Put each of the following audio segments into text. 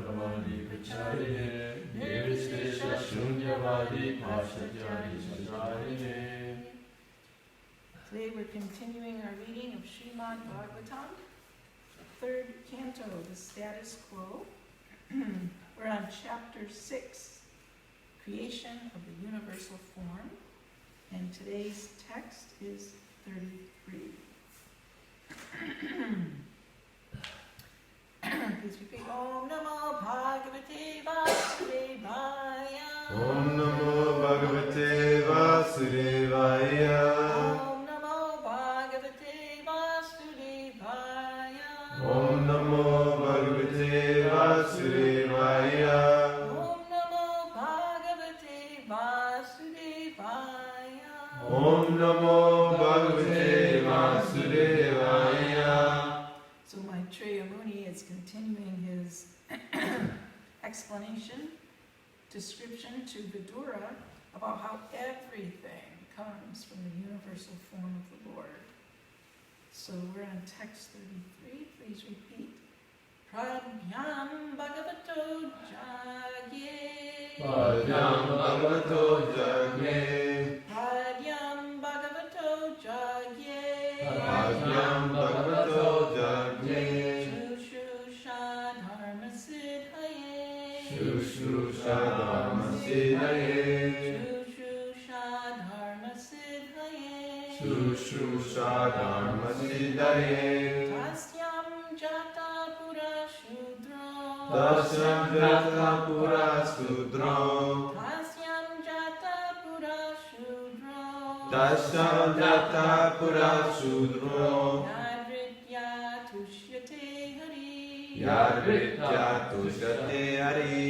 Brahmani Pracharine Nirvishesha Shunyavadi Pashatyani Sajarine. Today we're continuing our reading of Srimad Bhagavatam, third canto, the status quo. We're on chapter 6, creation of the universal form, and today's text is 33. Please repeat. Om Namo Bhagavate Vasudevaya. Om Namo Bhagavate Vasudevaya. Om Namo Bhagavate Vasudevaya. Om Namo Bhagavate Vasudevaya. Om Namo Bhagavate Vasudevaya. Om Namo Bhagavate Vasudevaya. So Maitreya Muni is continuing his explanation, description to Vidura about how everything comes from the universal form of the Lord. So we're on text 33. Please repeat. Pradhyam Bhagavato Jagye. Pradhyam Bhagavato Jagye. Pradhyam Bhagavato Jagye. Pradhyam Bhagavato Jagye. Shushusha Dharma Siddhaye. Shushusha Dharma Siddhaye. Shushusha Dharma Siddhaye. Shushusha Dharma Siddhaye. Tasyam Jata Pura Shudro. Tasyam Jata Pura Sudro. Tasyam Jata Pura Shudro. Tasyam Jata Pura Sudro. Yadritya Tushyate Hari. Yadritya Tushyate Hari.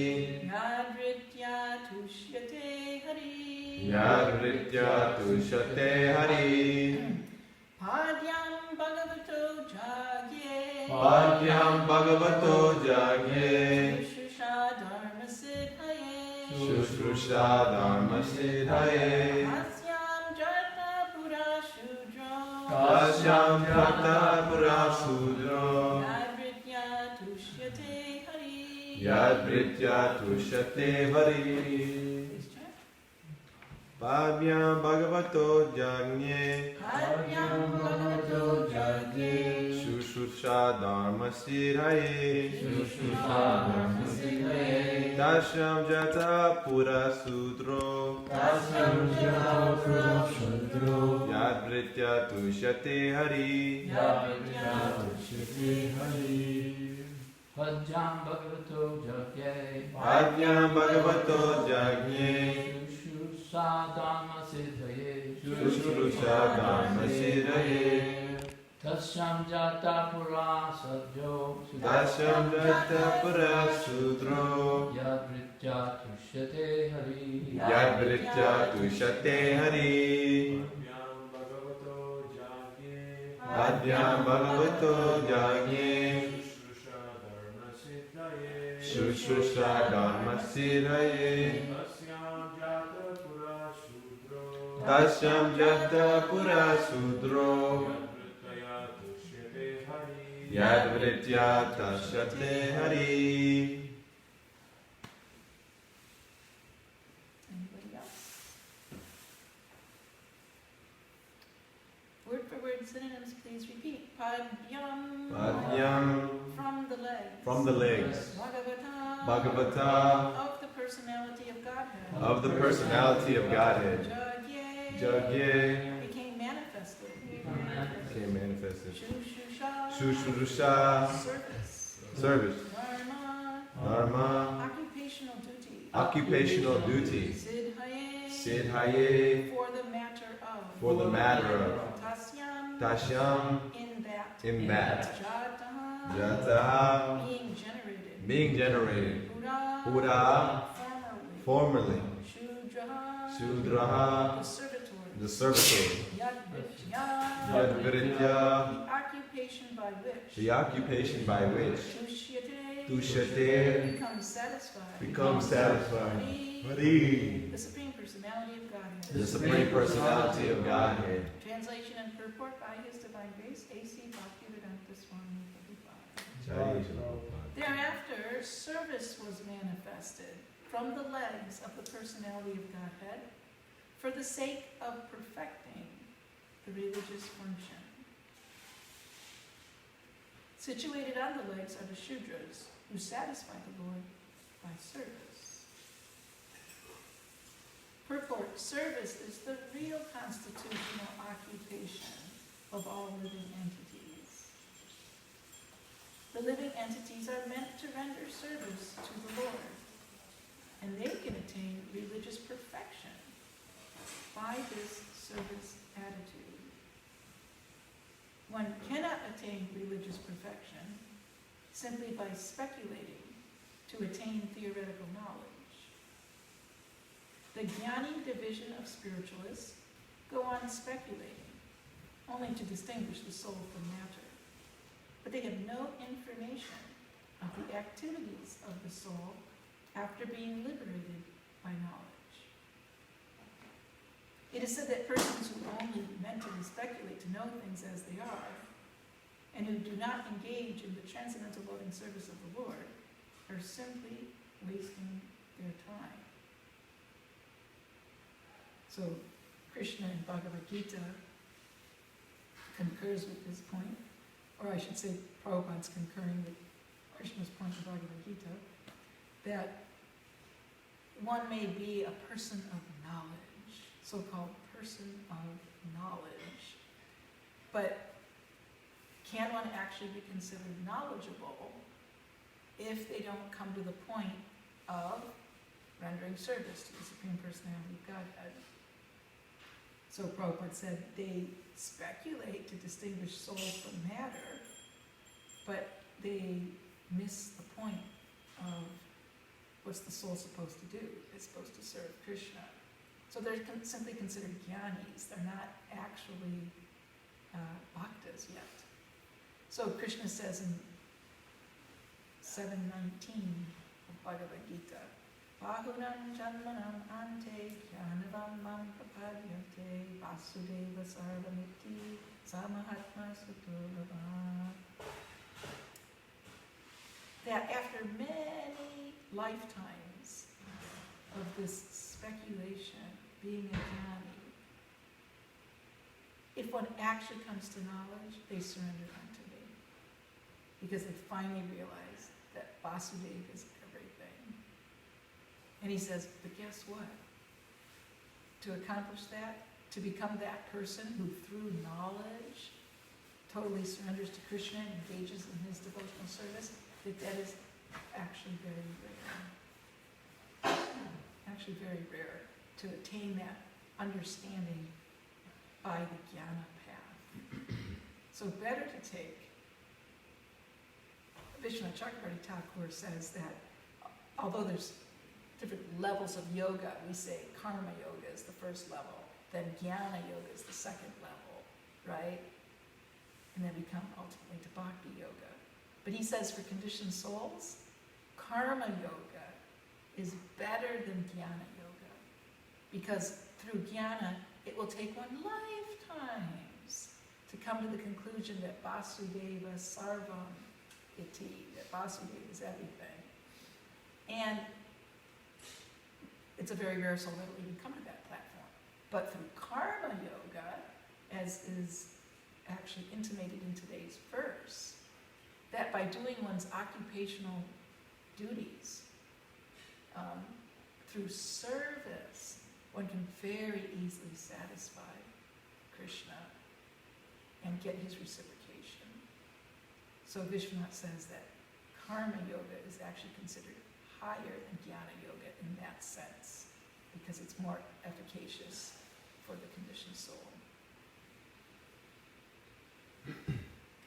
Yadritya Tushyate Hari. Yadritya Tushyate Hari. Padyam Bhagavato Jagye. Padyam Bhagavato Jagye. Shushusha Dharma Siddhaye. Shushusha Dharma Siddhaye. Tasyam Jata Pura Shudro. Tasyam Jata Pura Sudro. Yadritya Tushyate Hari. Yadritya Tushyate Hari. Please chant. Padyam Bhagavato Jagye. Padyam Bhagavato Jagye. Shushusha Dharma Siddhaye. Shushusha Dharma Siddhaye. Tasyam Jata Pura Sudro. Tasyam Jata Pura Sudro. Yadritya Tushyate Hari. Yadritya Tushyate Hari. Padyam Bhagavato Jagye. Padyam Bhagavato Jagye. Shushusha Dharma Siddhaye. Shushusha Dharma Siddhaye. Tasyam Jata Pura Sadjo. Tasyam Jata Pura Sudro. Yadritya Tushyate Hari. Yadritya Tushyate Hari. Padyam Bhagavato Jagye. Shushusha Dharma Siddhaye. Tasyam Jata Pura Sudro. Yadritya Tushyate Hari. Anybody else? Word for word synonyms, please repeat. Padyam. Padyam. From the legs. From the legs. Bhagavata. Bhagavata. Of the personality of Godhead. Of the personality of Godhead. Jagye. Jagye. Became manifested. Became manifested. Shushusha. Shushusha. Service. Service. Dharma. Dharma. Occupational duty. Occupational duty. Siddhaye. Siddhaye. For the matter of. For the matter of. Tasyam. Tasyam. In that. In that. Jataha. Jataha. Being generated. Being generated. Pura. Pura. Formerly. Formerly. Shudraha. Sudraha. The servitor. The servitor. Yadvritya. Yadvritya. The occupation by which. The occupation by which. Tushyate. Tushate. Becomes satisfied. Become satisfied. Hari. The Supreme Personality of Godhead. The Supreme Personality of Godhead. Translation and purport by His Divine Grace, A.C. Bhaktivedanta Swami Prabhupada. Jai Shri Prabhupada. Thereafter, service was manifested from the legs of the personality of Godhead for the sake of perfecting the religious function. Situated on the legs are the Shudras, who satisfy the Lord by service. Purport: service is the real constitutional occupation of all living entities. The living entities are meant to render service to the Lord, and they can attain religious perfection by this service attitude. One cannot attain religious perfection simply by speculating to attain theoretical knowledge. The Jnani division of spiritualists go on speculating, only to distinguish the soul from matter. But they have no information of the activities of the soul after being liberated by knowledge. It is said that persons who only mentally speculate to know things as they are, and who do not engage in the transcendental loving service of the Lord, are simply wasting their time. So Krishna in Bhagavad Gita concurs with this point, or I should say Prabhupada's concurring with Krishna's point in Bhagavad Gita, that one may be a person of knowledge, so-called person of knowledge, but can one actually be considered knowledgeable if they don't come to the point of rendering service to the Supreme Personality of Godhead? So Prabhupada said they speculate to distinguish soul from matter, but they miss the point of what's the soul supposed to do. It's supposed to serve Krishna. So they're simply considered jnanis. They're not actually bhaktas yet. So Krishna says in 7:19 of Bhagavad Gita, Bahunam janmanam ante jnanavam mam prapadyante vasudeva sarvamiti samahatma sutulava. That after many lifetimes of this speculation, being a jnani, if one actually comes to knowledge, they surrender unto me. Because they finally realize that Vasudeva is everything. And he says, but guess what? To accomplish that, to become that person who through knowledge totally surrenders to Krishna and engages in his devotional service, that is actually very rare. Actually very rare to attain that understanding by the jnana path. So better to take, Vishwanath Chakrabarti Thakur says that although there's different levels of yoga, we say karma yoga is the first level, then jnana yoga is the second level, right? And then we come ultimately to bhakti yoga. But he says for conditioned souls, karma yoga is better than jnana yoga. Because through jnana, it will take one lifetimes to come to the conclusion that Vasudeva Sarvam Iti, that Vasudeva is everything. And it's a very rare soul that will even come to that platform. But through karma yoga, as is actually intimated in today's verse, that by doing one's occupational duties, through service, one can very easily satisfy Krishna and get his reciprocation. So Vishwanath says that karma yoga is actually considered higher than jnana yoga in that sense, because it's more efficacious for the conditioned soul.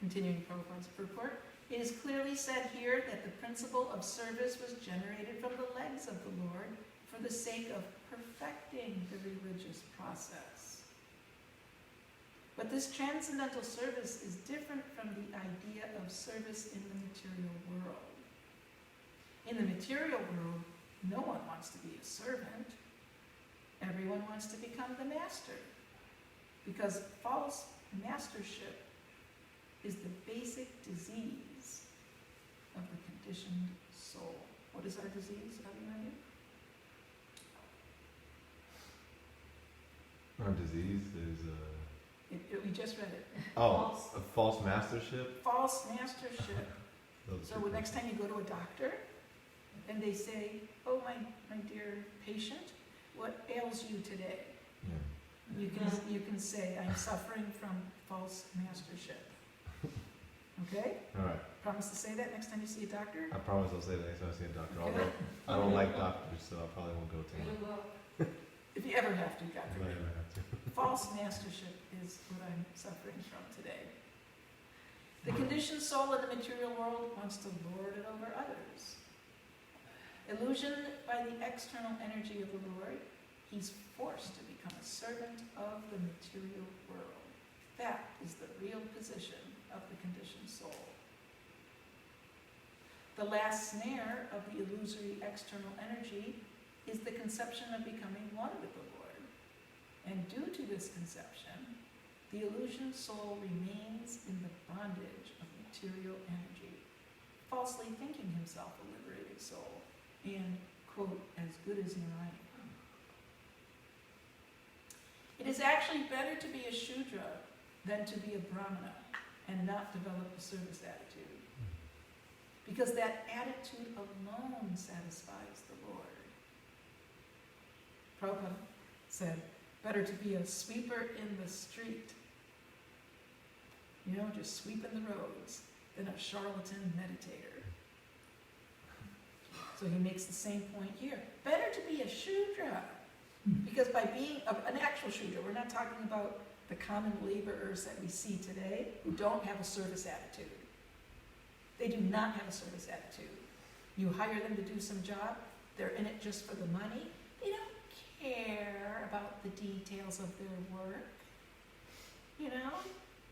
Continuing Prabhupada's purport, it is clearly said here that the principle of service was generated from the legs of the Lord for the sake of perfecting the religious process. But this transcendental service is different from the idea of service in the material world. In the material world, no one wants to be a servant. Everyone wants to become the master, because false mastership is the basic disease of the conditioned soul. What is our disease, Abhimanyu? Our disease is We just read it. a false mastership. False mastership. Those So two next time you go to a doctor and they say, "Oh, my dear patient, what ails you today?" Yeah. You can say, "I'm suffering from false mastership." Okay? All right. Promise to say that next time you see a doctor? I promise I'll say that next time I see a doctor. Okay. Although I don't like doctors, so I probably won't go to one. If you ever have to, God If I forbid. ever have to. False mastership is what I'm suffering from today. The conditioned soul in the material world wants to lord it over others. Illusioned by the external energy of the Lord, he's forced to become a servant of the material world. That is the real position of the conditioned soul. The last snare of the illusory external energy is the conception of becoming one with the Lord. And due to this conception, the illusioned soul remains in the bondage of material energy, falsely thinking himself a liberated soul and, quote, as good as Narayan. It is actually better to be a Shudra than to be a Brahmana and not develop a service attitude, because that attitude alone satisfies the Lord. Prabhupada said, better to be a sweeper in the street, just sweeping the roads, than a charlatan meditator. So he makes the same point here. Better to be a Shudra, because by being an actual Shudra, we're not talking about the common laborers that we see today who don't have a service attitude. They do not have a service attitude. You hire them to do some job, they're in it just for the money. They don't care about the details of their work.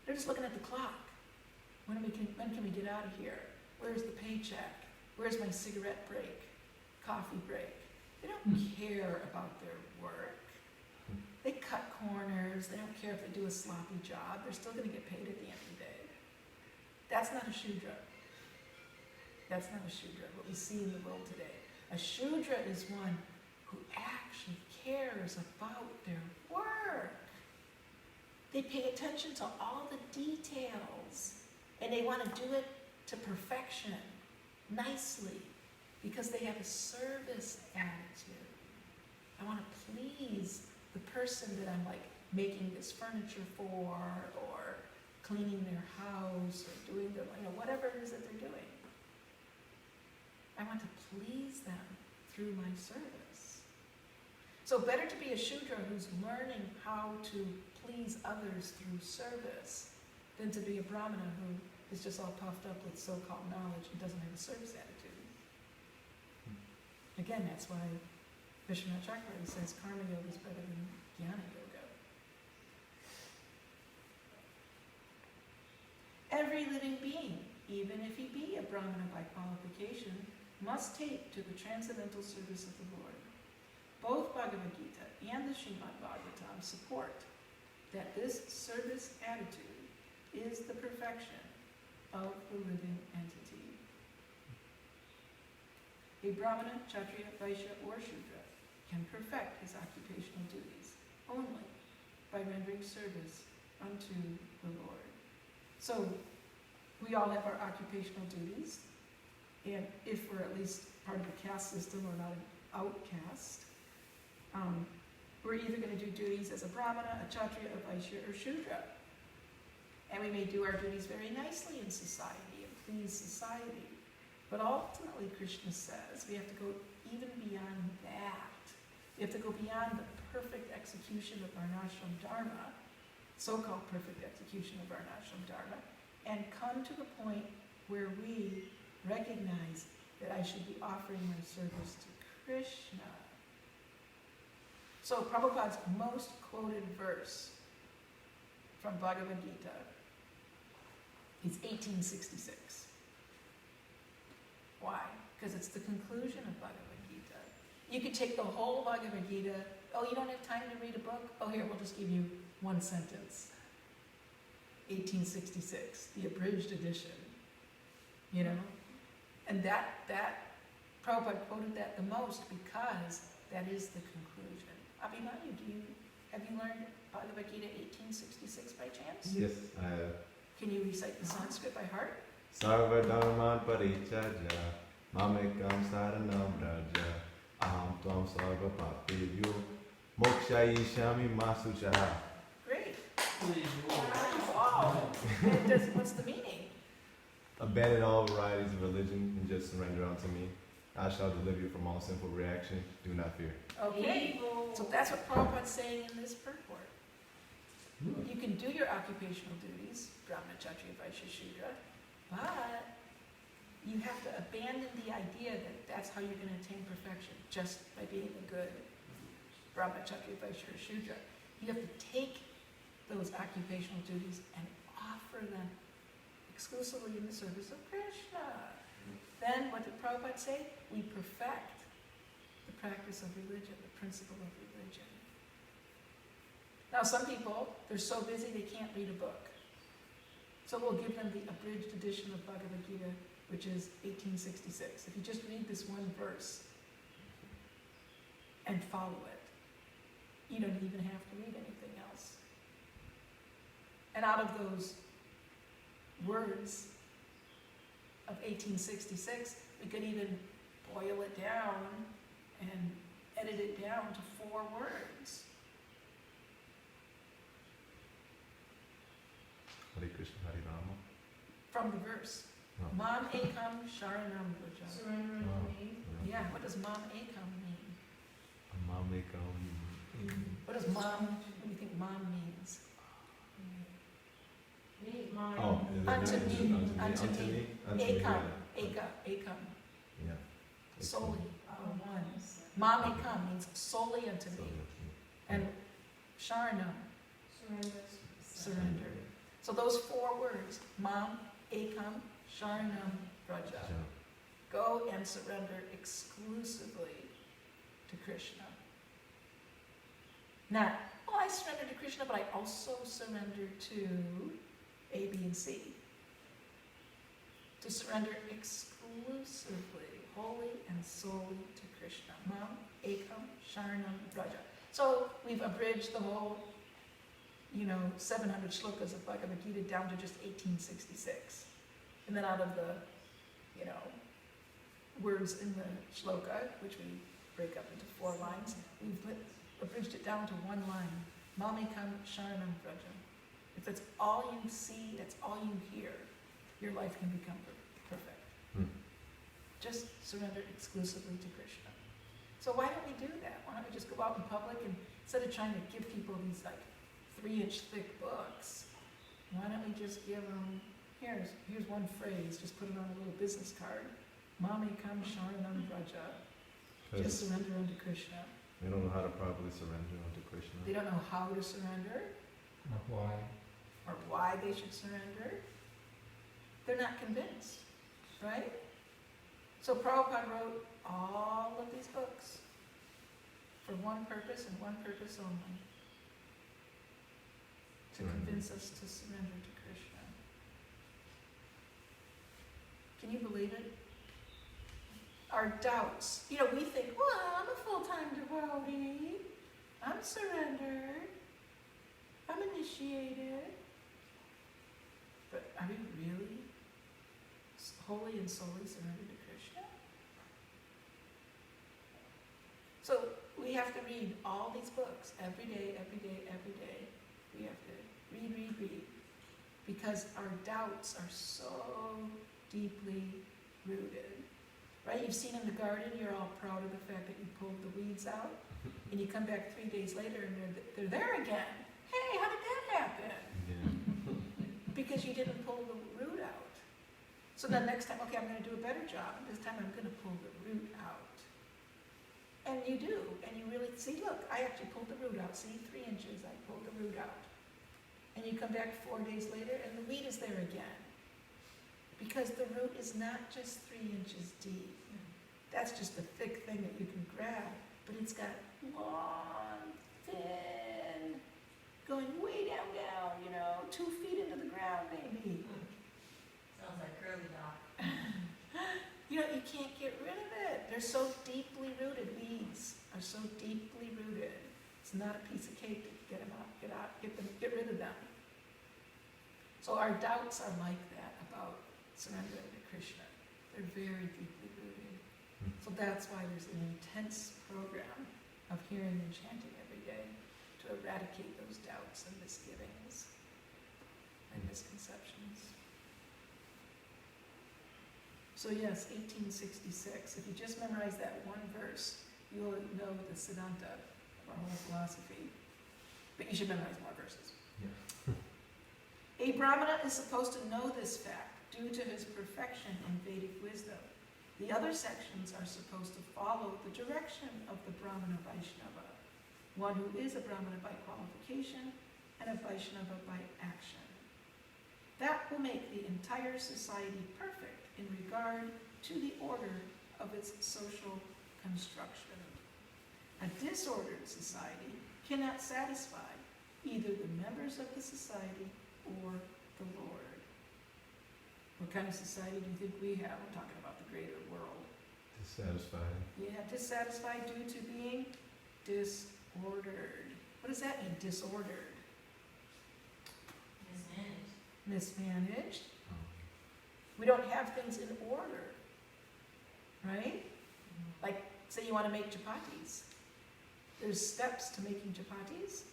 They're just looking at the clock. When can we get out of here? Where's the paycheck? Where's my cigarette break? Coffee break? They don't care about their work. They cut corners. They don't care if they do a sloppy job. They're still going to get paid at the end of the day. That's not a Shudra. That's not a Shudra, what we see in the world today. A Shudra is one who actually cares about their work. They pay attention to all the details, and they want to do it to perfection, nicely, because they have a service attitude. I want to please the person that I'm making this furniture for, or cleaning their house, or doing their, whatever it is that they're doing. I want to please them through my service. So better to be a Shudra who's learning how to please others through service than to be a Brahmana who is just all puffed up with so-called knowledge and doesn't have a service attitude. Again, that's why Vishwanath Chakravarti says karma yoga is better than jnana yoga. Every living being, even if he be a Brahmana by qualification, must take to the transcendental service of the Lord. Both Bhagavad Gita and the Srimad Bhagavatam support that this service attitude is the perfection of the living entity. A Brahmana, Kshatriya, Vaishya, or Shudra can perfect his occupational duties only by rendering service unto the Lord. So, we all have our occupational duties, and if we're at least part of the caste system or not an outcast, we're either going to do duties as a Brahmana, a Kshatriya, a Vaishya, or Shudra. And we may do our duties very nicely in society and please society. But ultimately, Krishna says, we have to go even beyond that. We have to go beyond the perfect execution of Varnashram Dharma, so-called perfect execution of Varnashram Dharma, and come to the point where we recognize that I should be offering my service to Krishna. So Prabhupada's most quoted verse from Bhagavad Gita is 1866. Why? Because it's the conclusion of Bhagavad Gita. You could take the whole Bhagavad Gita. Oh, you don't have time to read a book? Oh, here, we'll just give you one sentence. 1866, the abridged edition. And that Prabhupada quoted that the most because that is the conclusion. Abhimanyu, have you learned Bhagavad Gita 1866 by chance? Yes, I have. Can you recite the Sanskrit by heart? Sarva dharman parichaja mamekam saranam raja aham tvam sarva papevyo mokshayishami masuchara. Great. Please, Wow. What's the meaning? Abandon all varieties of religion and just surrender unto me. I shall deliver you from all sinful reaction. Do not fear. Okay. So that's what Prabhupada's saying in this purport. You can do your occupational duties, Brahmana, Kshatriya, Vaishya, Shudra, but you have to abandon the idea that that's how you're going to attain perfection, just by being a good Brahmana, Kshatriya, Vaishya, or Shudra. You have to take those occupational duties and offer them exclusively in the service of Krishna. Then what did Prabhupada say? We perfect the practice of religion, the principle of religion. Now some people, they're so busy they can't read a book. So we'll give them the abridged edition of Bhagavad Gita, which is 1866. If you just read this one verse and follow it, you don't even have to read anything else. And out of those words of 1866, we could even boil it down and edit it down to 4 words. Hare Krishna, Hare Rama. From the verse. Oh. Mam ekam sharanam vraja. Surrender Wow. to me. Yeah, what does mam ekam mean? Mamekam. What does mom, what do you think mom means? Me, mine. Oh, Unto me, unto unto me. me, unto me. Ekam, Yeah. ekam, Yeah. solely, Oh, one. Mam ekam means solely unto So, me. yeah. And sharanam, Surrender. surrender. So those 4 words, mam, ekam, sharanam, vraja. Yeah. Go and surrender exclusively to Krishna. Not, I surrender to Krishna, but I also surrender to A, B, and C. To surrender exclusively, wholly and solely to Krishna. Mam, ekam, sharanam, vraja. So we've abridged the whole, 700 shlokas of Bhagavad Gita down to just 1866. And then out of the, words in the shloka, which we break up into 4 lines, we've abridged it down to 1 line. Mamekam sharanam vraja. If that's all you see, that's all you hear, your life can become perfect. Just surrender exclusively to Krishna. So why don't we do that? Why don't we just go out in public and instead of trying to give people these 3-inch thick books, why don't we just give them, here's one phrase, just put it on a little business card. Mamekam sharanam vraja. Just surrender unto Krishna. They don't know how to properly surrender unto Krishna. They don't know how to surrender why? or why they should surrender. They're not convinced, right? So Prabhupada wrote all of these books for one purpose and one purpose only. To convince us to surrender to Krishna. Can you believe it? Our doubts. We think, well, I'm a full-time devotee. I'm surrendered. I'm initiated. But are we really wholly and solely surrendered to Krishna? So we have to read all these books every day, every day, every day. We have to read. Because our doubts are so deeply rooted. Right? You've seen in the garden, you're all proud of the fact that you pulled the weeds out, and you come back 3 days later and they're there again. Hey, how did that happen? Yeah. Because you didn't pull the root out. So then next time, okay, I'm going to do a better job. This time I'm going to pull the root out. And you do, and you really see, look, I actually pulled the root out. See, 3 inches, I pulled the root out. And you come back 4 days later and the weed is there again. Because the root is not just 3 inches deep. That's just a thick thing that you can grab, but it's got long, thin, going way down, 2 feet into the ground maybe. Sounds like curly dot. You can't get rid of it. They're so deeply rooted. Weeds are so deeply rooted. It's not a piece of cake to get them out, get rid of them. So our doubts are like that about surrendering to Krishna. They're very deeply rooted. So that's why there's an intense program of hearing and chanting every day to eradicate those doubts and misgivings and misconceptions. So yes, 1866. If you just memorize that one verse, you'll know the Siddhanta of our whole philosophy. But you should memorize more verses. Yeah. A Brahmana is supposed to know this fact due to his perfection in Vedic wisdom. The other sections are supposed to follow the direction of the Brahmana Vaishnava, one who is a Brahmana by qualification and a Vaishnava by action. That will make the entire society perfect in regard to the order of its social construction. A disordered society cannot satisfy either the members of the society or the Lord. What kind of society do you think we have? I'm talking about the greater world. Dissatisfied. Yeah, dissatisfied due to being disordered. What does that mean, disordered? Mismanaged. We don't have things in order, right? Like, say you want to make chapatis. There's steps to making chapatis,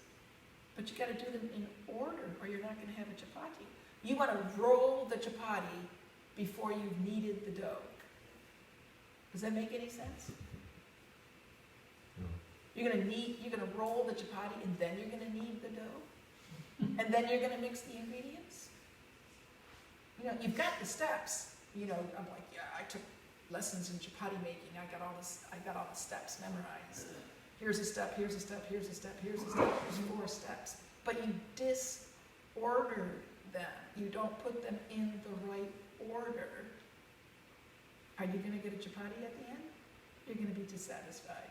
but you got to do them in order or you're not going to have a chapati. You want to roll the chapati before you've kneaded the dough. Does that make any sense? No. You're going to roll the chapati and then you're going to knead the dough? And then you're going to mix the ingredients? You've got the steps. I'm like, yeah, I took lessons in chapati making. I got all the steps memorized. Here's a step, here's a step, here's a step, here's a step, here's 4 steps. But you disorder them. You don't put them in the right order. Are you going to get a chapati at the end? You're going to be dissatisfied.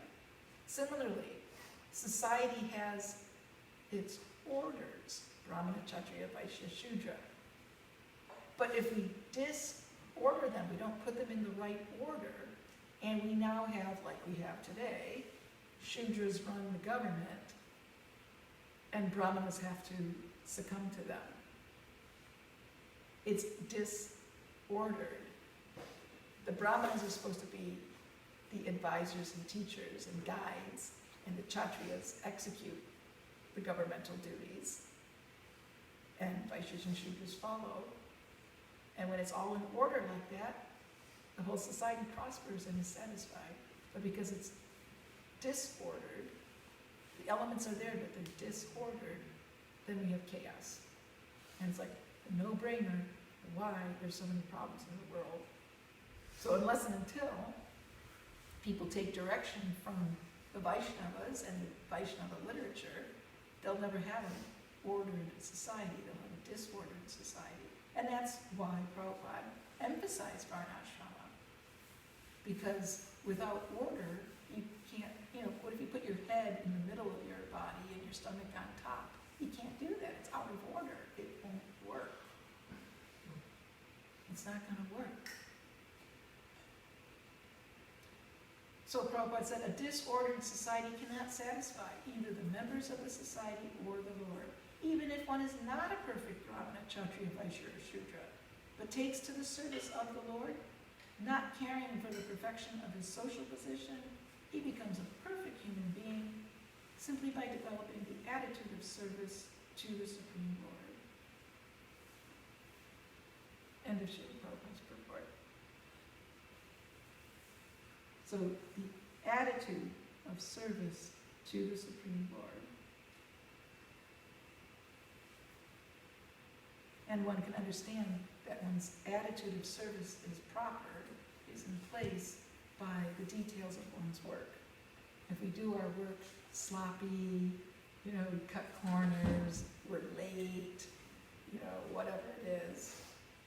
Similarly, society has its orders, Brahmana, Kshatriya, Vaishya, Shudra. But if we disorder them, we don't put them in the right order, and we now have, like we have today, Shudras run the government, and Brahmanas have to succumb to them. It's disordered. The Brahmanas are supposed to be the advisors and teachers and guides, and the Kshatriyas execute the governmental duties, and Vaishyas and Shudras follow. And when it's all in order like that, the whole society prospers and is satisfied. But because it's disordered, the elements are there, but they're disordered, then we have chaos. And it's like a no-brainer why there's so many problems in the world. So unless and until people take direction from the Vaishnavas and the Vaishnava literature, they'll never have an ordered society. They'll have a disordered society. And that's why Prabhupada emphasized Varnashrama. Because without order, you can't, what if you put your head in the middle of your body and your stomach on top? You can't do that. It's out of order. It won't work. It's not going to work. So Prabhupada said, a disordered society cannot satisfy either the members of the society or the Lord, even if one is not a perfect Brahmana, Kshatriya, Vaishya, or Shudra, but takes to the service of the Lord, not caring for the perfection of his social position, he becomes a perfect human being simply by developing the attitude of service to the Supreme Lord. End of Srila Prabhupada's purport. So the attitude of service to the Supreme Lord. And one can understand that one's attitude of service is proper, is in place by the details of one's work. If we do our work sloppy, we cut corners, we're late, whatever it is,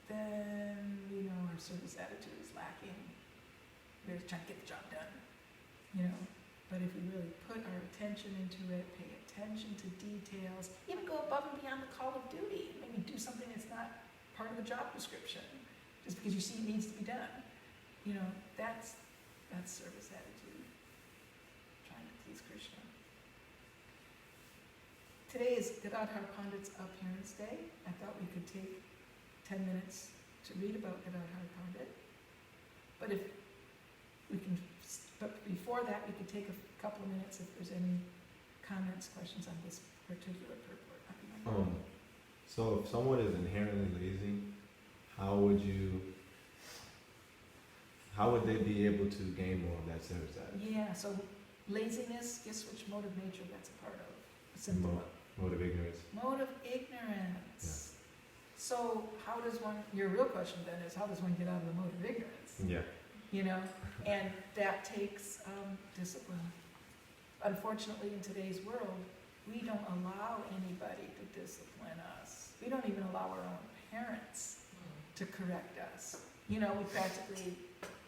then, our service attitude is lacking. We're just trying to get the job done, But if we really put our attention into it, pay attention to details, even go above and beyond the call of duty, maybe do something that's not part of the job description, just because you see it needs to be done. That's service attitude, trying to please Krishna. Today is Gadadhar Pandit's Appearance Day. I thought we could take 10 minutes to read about Gadadhar Pandit. But before that, we could take a couple of minutes if there's any comments, questions on this particular purport. So if someone is inherently lazy, how would they be able to gain more of that service attitude? Yeah, so laziness, guess which mode of nature that's a part of? A simple one. Mode of ignorance. Mode of ignorance. So how does one, your real question then is, how does one get out of the mode of ignorance? Yeah. And that takes discipline. Unfortunately, in today's world, we don't allow anybody to discipline us. We don't even allow our own parents to correct us. We practically,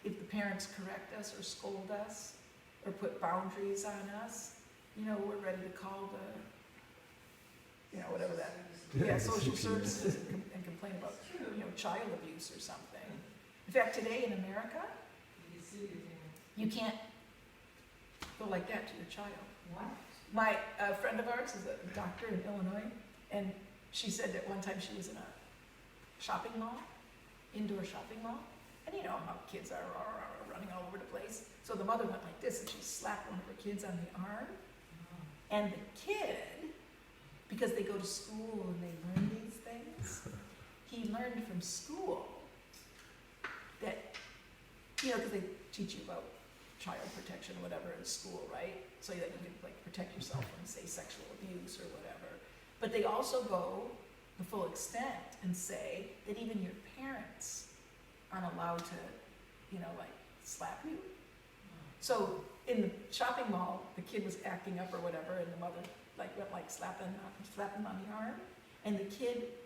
if the parents correct us or scold us or put boundaries on us, we're ready to call whatever that, social services and complain about, child abuse or something. In fact, today in America, you can't go like that to your child. What? A friend of ours is a doctor in Illinois, and she said that one time she was in a shopping mall, indoor shopping mall, and you know how kids are running all over the place. So the mother went like this, and she slapped one of her kids on the arm, and the kid, because they go to school and they learn these things, he learned from school that, because they teach you about child protection or whatever in school, right? So that you can protect yourself from, say, sexual abuse or whatever. But they also go the full extent and say that even your parents aren't allowed to, slap you. So in the shopping mall, the kid was acting up or whatever, and the mother went slapping him on the arm. And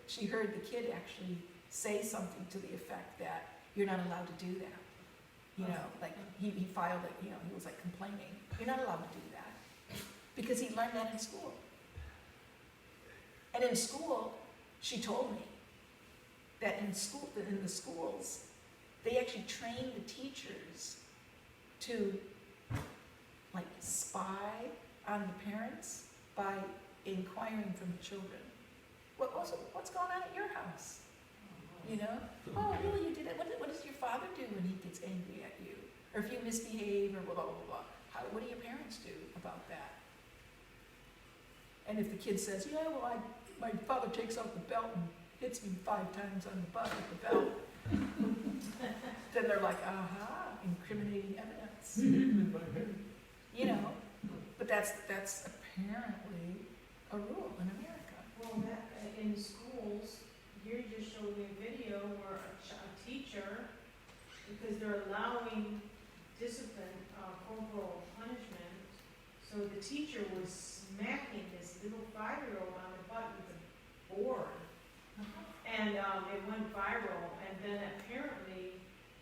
she heard the kid actually say something to the effect that you're not allowed to do that. He filed it, he was complaining. You're not allowed to do that. Because he learned that in school. And in school, she told me that in the schools, they actually train the teachers to spy on the parents by inquiring from the children. What's going on at your house? Oh, really, you did it? What does your father do when he gets angry at you? Or if you misbehave or blah, blah, blah, blah. What do your parents do about that? And if the kid says, my father takes out the belt and hits me 5 times on the butt with the belt, then they're like, incriminating evidence. But that's apparently a rule in America. Well, in schools, here you just showed me a video where a teacher, because they're allowing discipline, corporal punishment, so the teacher was smacking this little 5-year-old on the butt with a board. And it went viral, and then apparently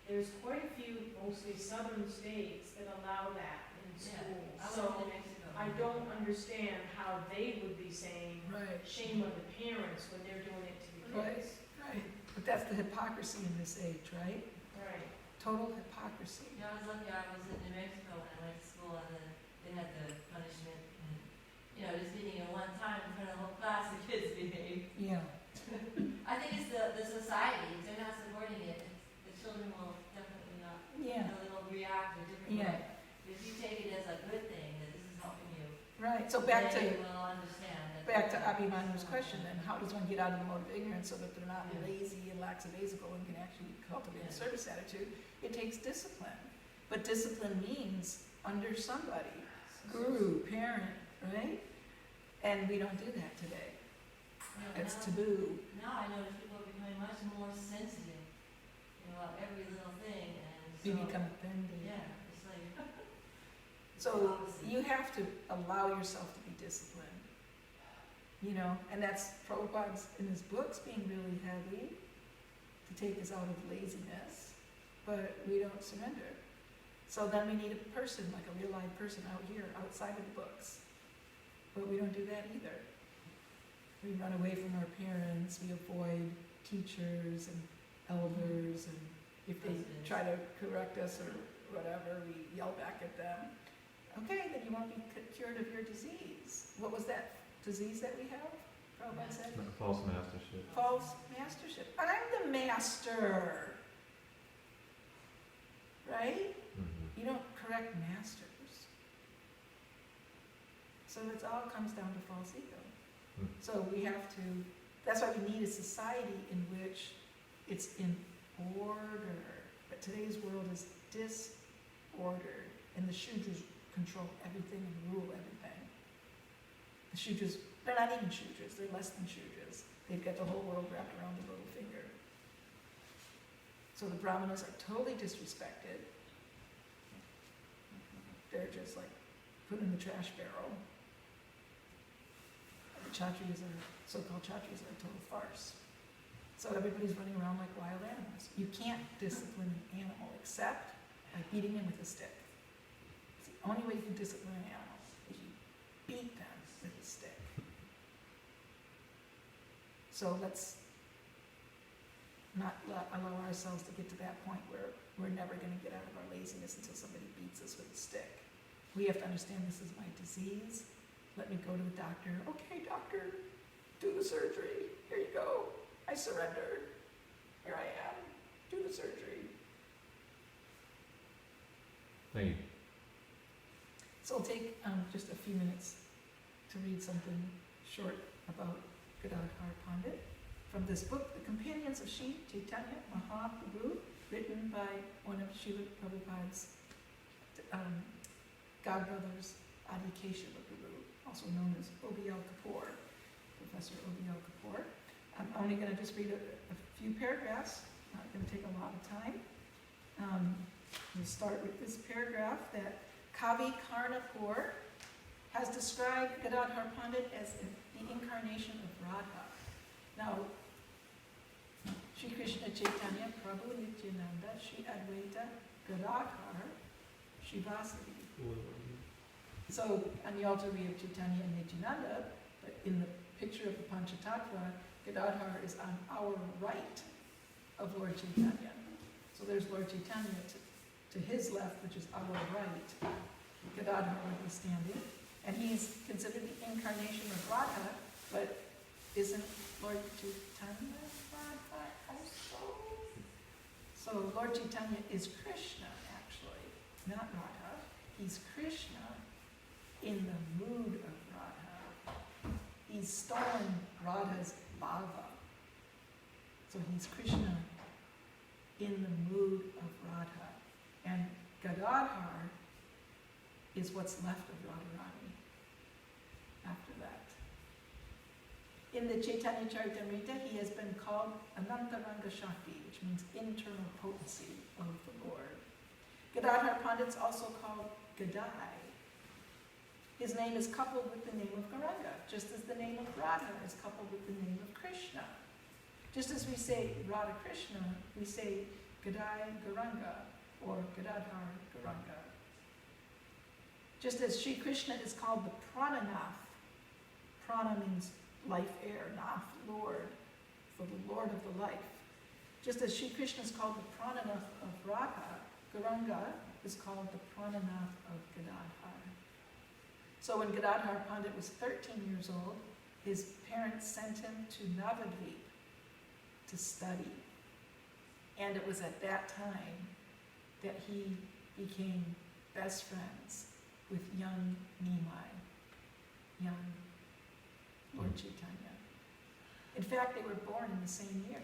there's quite a few, mostly southern states, that allow that in schools. So I don't understand how they would be saying shame on the parents when they're doing it to the kids. Right. But that's the hypocrisy in this age, right? Right. Total hypocrisy. I was lucky. I was in New Mexico when I went to school, and then they had the punishment. And, just meeting at one time in front of the whole class, the kids behave. Yeah. I think it's the society. If they're not supporting it, the children will definitely not. Yeah. They'll react in a different way. If you take it as a good thing, that this is helping you, Right. So back to they will understand. Abhimanu's question, then, how does one get out of the mode of ignorance so that they're not lazy and lackadaisical and can actually cultivate a service attitude? It takes discipline. But discipline means under somebody, guru, parent, right? And we don't do that today. It's taboo. Now I notice people are becoming much more sensitive, about every little thing, and so, You become offended. yeah, it's like So you have to allow yourself to be disciplined. And that's Prabhupada's in his books being really heavy to take us out of laziness, but we don't surrender. So then we need a person, like a real live person out here, outside of the books. But we don't do that either. We run away from our parents, we avoid teachers and elders and if they try to correct us or whatever, we yell back at them. Okay, then you won't be cured of your disease. What was that disease that we have? Prabhupada said? False mastership. False mastership. I'm the master. Right? Mm-hmm. You don't correct masters. So it all comes down to false ego. Hmm. So we have to, that's why we need a society in which it's in order. But today's world is disordered, and the Shudras control everything and rule everything. The Shudras, they're not even Shudras, they're less than Shudras. They've got the whole world wrapped around their little finger. So the Brahmanas are totally disrespected. They're just like put in the trash barrel. The Kshatriyas are, so-called Kshatriyas are a total farce. So everybody's running around like wild animals. You can't discipline an animal except by beating him with a stick. It's the only way you can discipline an animal, is you beat them with a stick. So let's not allow ourselves to get to that point where we're never going to get out of our laziness until somebody beats us with a stick. We have to understand this is my disease. Let me go to the doctor. Okay, doctor, do the surgery. Here you go. I surrendered. Here I am. Do the surgery. Thank you. So I'll take just a few minutes to read something short about Gadadhar Pandit from this book, The Companions of Sri Chaitanya Mahaprabhu, written by one of Srila Prabhupada's godbrothers, Adi Keshava Prabhu, also known as O.B.L. Kapoor, Professor O.B.L. Kapoor. I'm only going to just read a few paragraphs, not going to take a lot of time. We'll start with this paragraph that Kavi Karnapur has described Gadadhar Pandit as the incarnation of Radha. Now, Sri Krishna Chaitanya, Prabhu Nityananda, Sri Advaita, Gadadhar, Srivasadi. So on the altar we have Chaitanya and Nityananda, but in the picture of the Panchatattva, Gadadhar is on our right of Lord Chaitanya. So there's Lord Chaitanya to his left, which is our right. Gadadhar would be standing, and he's considered the incarnation of Radha, but isn't Lord Chaitanya Radha also? So Lord Chaitanya is Krishna, actually, not Radha. He's Krishna in the mood of Radha. He's stolen Radha's bhava. So he's Krishna in the mood of Radha. And Gadadhar is what's left of Radharani after that. In the Chaitanya Charitamrita, he has been called Anantaranga Shakti, which means internal potency of the Lord. Gadadhar Pandit's also called Gadai. His name is coupled with the name of Gauranga, just as the name of Radha is coupled with the name of Krishna. Just as we say Radha Krishna, we say Gadai Gauranga or Gadadhar Gauranga. Just as Sri Krishna is called the Prananath, prana means life air, nath, Lord, for the Lord of the life. Just as Sri Krishna is called the Prananath of Radha, Gauranga is called the Prananath of Gadadhar. So when Gadadhar Pandit was 13 years old, his parents sent him to Navadvip to study. And it was at that time that he became best friends with young Nimai, young Lord Chaitanya. In fact, they were born in the same year.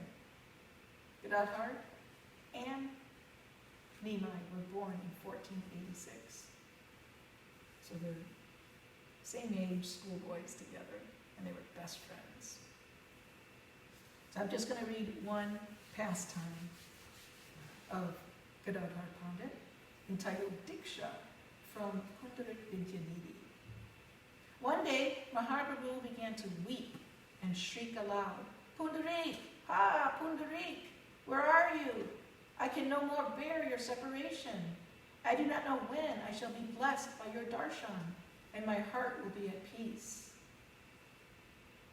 Gadadhar and Nimai were born in 1486. So they're same age schoolboys together, and they were best friends. So I'm just going to read one pastime of Gadadhar Pandit entitled Diksha from Pundarik Vidyanidhi. One day, Mahaprabhu began to weep and shriek aloud, Pundarik! Ah, Pundarik! Where are you? I can no more bear your separation. I do not know when I shall be blessed by your darshan, and my heart will be at peace.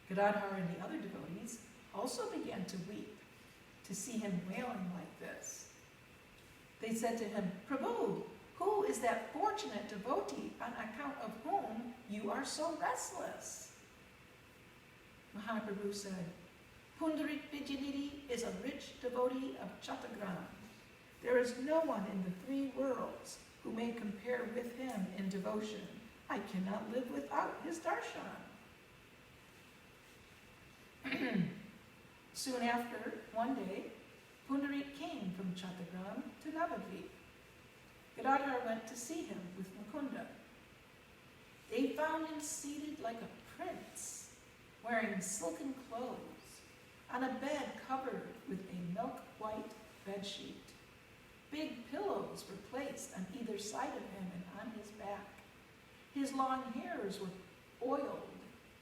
Gadadhar and the other devotees also began to weep to see him wailing like this. They said to him, Prabhu, who is that fortunate devotee on account of whom you are so restless? Mahaprabhu said, Pundarik Vijayanidhi is a rich devotee of Chattogram. There is no one in the 3 worlds who may compare with him in devotion. I cannot live without his darshan. Soon after, one day, Pundarik came from Chattogram to Navadvip. Gadadhar went to see him with Mukunda. They found him seated like a prince, wearing silken clothes, on a bed covered with a milk-white bedsheet. Big pillows were placed on either side of him and on his back. His long hairs were oiled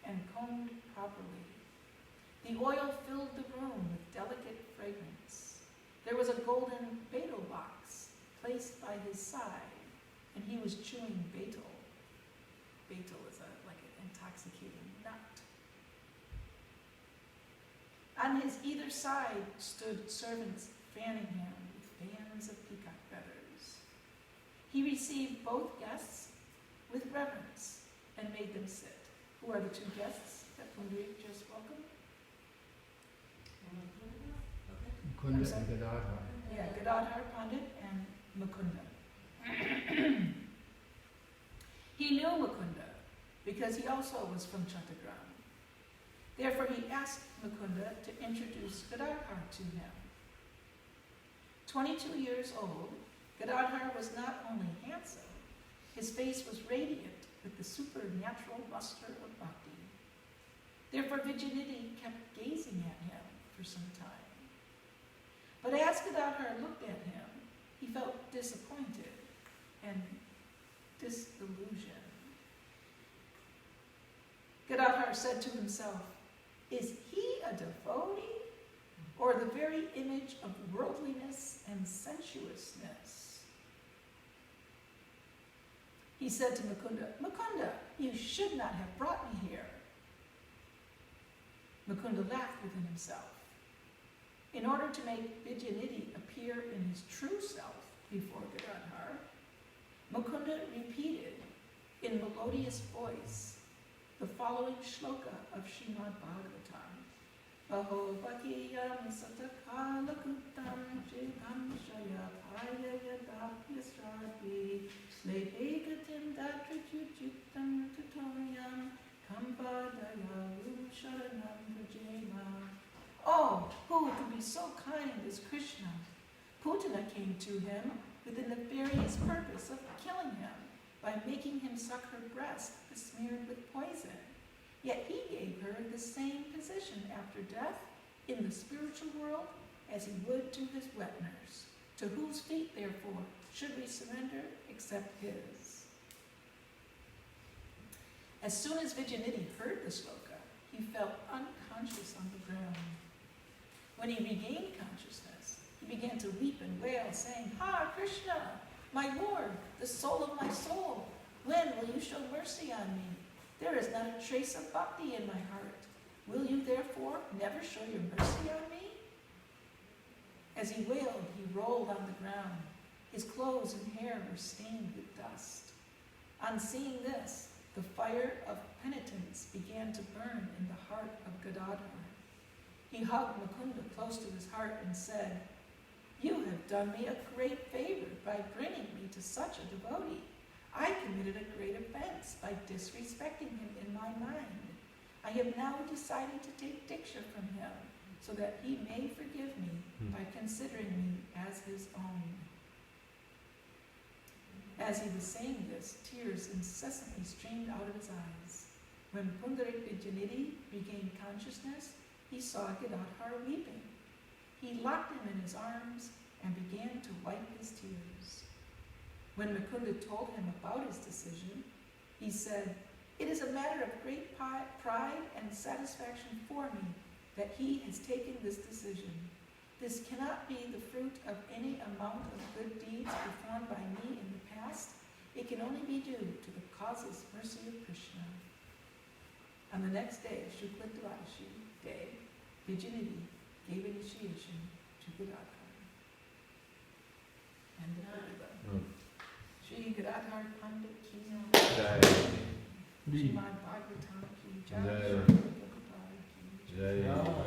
and combed properly. The oil filled the room with delicate fragrance. There was a golden betel box placed by his side, and he was chewing betel. Betel is like an intoxicating nut. On his either side stood servants fanning him with fans of peacock feathers. He received both guests with reverence and made them sit. Who are the 2 guests that Pundarik just welcomed? Mukunda sorry? and Gadadhar. Yeah, Gadadhar Pandit and Mukunda. He knew Mukunda because he also was from Chattogram. Therefore, he asked Mukunda to introduce Gadadhar to him. 22 years old, Gadadhar was not only handsome, his face was radiant with the supernatural luster of bhakti. Therefore, Vijayanidhi kept gazing at him for some time. But as Gadadhar looked at him, he felt disappointed and disillusioned. Gadadhar said to himself, is he a devotee or the very image of worldliness and sensuousness? He said to Mukunda, Mukunda, you should not have brought me here. Mukunda laughed within himself. In order to make Vijayanidhi appear in his true self before Gadadhar, Mukunda repeated in melodious voice the following shloka of Srimad Bhagavatam. Baho Vakiyam Satakalakutam Jigam Shayapaya Yadapyasrapi Lehegatim Datrityujitam Tatomyam Kampadayavum Sharanam Vrajema. Oh, who could be so kind as Krishna? Putana came to him with the nefarious purpose of killing him by making him suck her breast besmeared with poison. Yet he gave her the same position after death in the spiritual world as he would to his wet nurse, to whose feet, therefore, should we surrender except his. As soon as Vijayanidhi heard the shloka, he felt unconscious on the ground. When he regained consciousness, he began to weep and wail, saying, Ha, Krishna, my Lord, the soul of my soul, when will you show mercy on me? There is not a trace of bhakti in my heart. Will you therefore never show your mercy on me? As he wailed, he rolled on the ground. His clothes and hair were stained with dust. On seeing this, the fire of penitence began to burn in the heart of Gadadhar. He hugged Mukunda close to his heart and said, You have done me a great favor by bringing me to such a devotee. I committed a great offense by disrespecting him in my mind. I have now decided to take diksha from him so that he may forgive me by considering me as his own. As he was saying this, tears incessantly streamed out of his eyes. When Pundarik Vijayanidhi regained consciousness, he saw Gadadhar weeping. He locked him in his arms and began to wipe his tears. When Mukunda told him about his decision, he said, It is a matter of great pride and satisfaction for me that he has taken this decision. This cannot be the fruit of any amount of good deeds performed by me in the past. It can only be due to the causeless mercy of Krishna. On the next day, Shukla Dvadashi day, Vijayanidhi gave initiation to Gadadhar. And Avatar Pandit Ki Jai. Srimad Bhagavatam Ki Jai. Jai. Srimad Prabhupada Ki Jai. Jai.